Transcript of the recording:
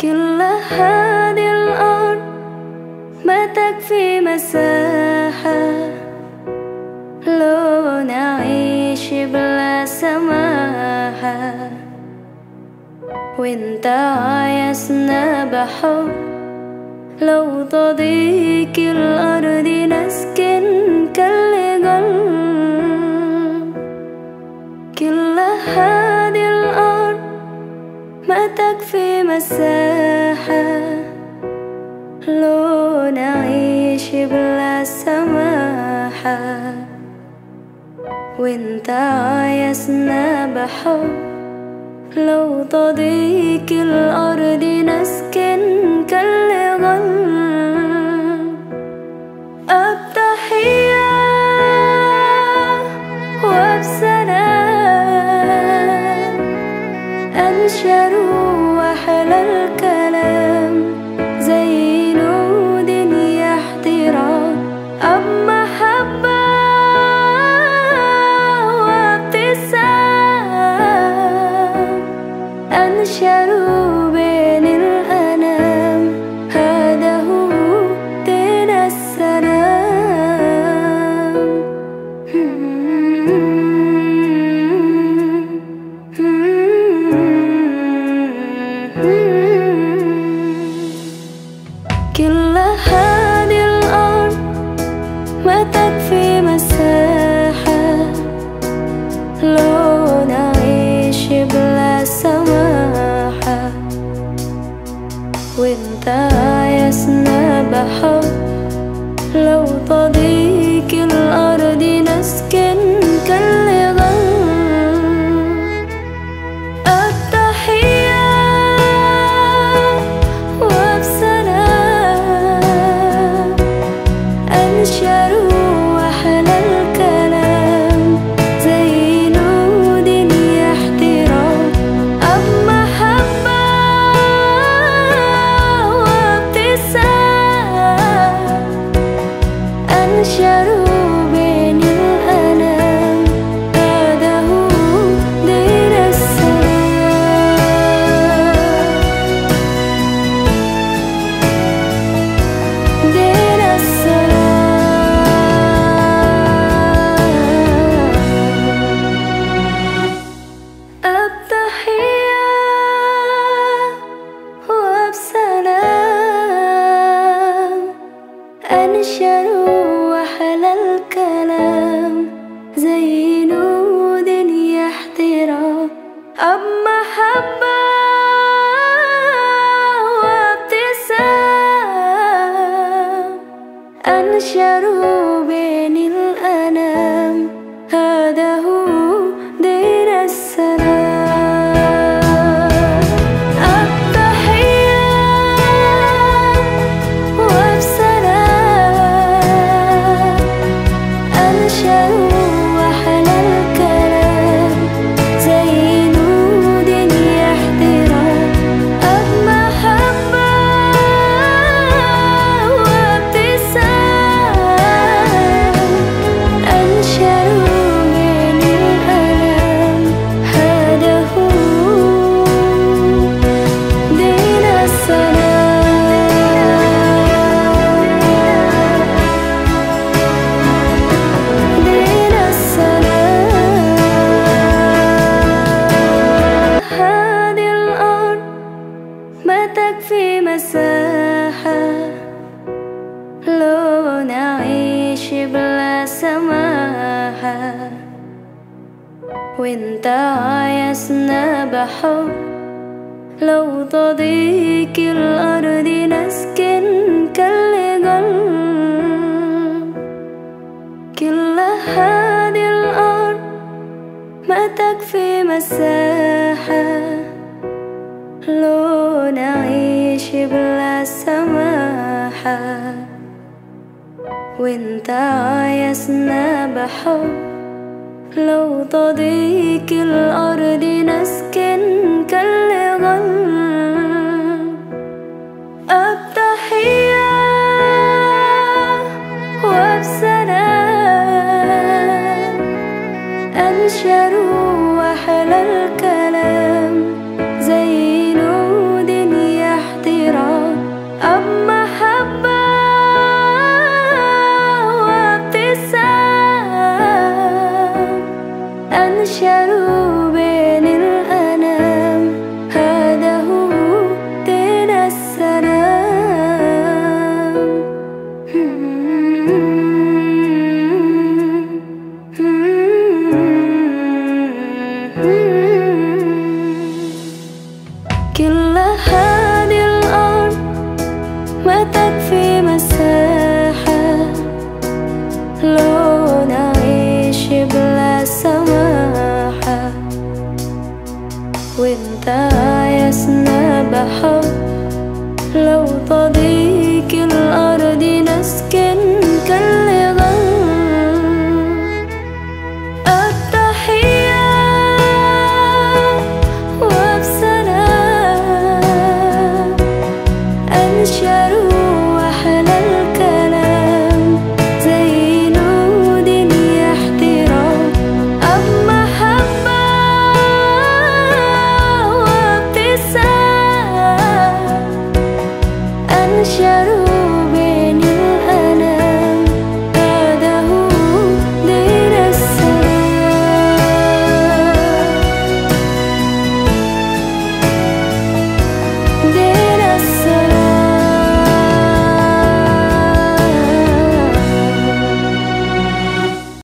كل هذه الأرض ما تكفي مساحة لو نعيش بلا سماحة، وانت عايزنا بحب لو تضيق الأرض نسكن كالقلب. كل هذه الأرض ما تكفي مساحة لو نعيش بلا سماحة، وانت عايزنا بحب لو تضيق الأرض نسكن كالقلب. التحية وبسلام أنشر أحلى الكلام زي نود يحترام، أب محبة وابتسام أنشروا بين الأنام، هذا هو دين السلام. كل هذه الأرض ما تكفي مساحة لو نعيش بلا سماحة، وانت عايزنا بحب لو تضيق الأرض نسكن كالقلب. التحية وبسلام أنشروا أحلى الكلام زي نود يحترام، أب محبة وابتسام أنشروا بين الأنام، هذا هو دين السلام. دين السلام. التحية وبسلام أنشروا أحلى الكلام زي نود يحترام، أب محبة وابتسام أنشروا بين الأنام، هذا هو دين السلام. التحية وبسلام أنشروا أحلى الكلام زي نود يحترام، أب محبة وابتسام أنشروا بين الأنام، هذا هو دين السلام. دين السلام. هذه الأرض ما تكفي مساحة لو نعيش بلا سماحة، وانت عايزنا بحب لو تضيق الأرض نسكن كالقلب. كل هذه الأرض ما تكفي مساحة لو نعيش بلا سماحة، وانت عايزنا بحب لو تضيق الأرض نسكن كالقلب. التحية وبسلام أنشروا أحلى الكلام زي نود يا احترام أب محبة وابتسام أنشروا بين الأنام هذا هو دين كل هذه الأرض ما تكفي مساحة لو نعيش بلا سماحة وانت عايزنا بحب لو تضيق الأرض نسكن كالغل التحية وبسلام أنشروا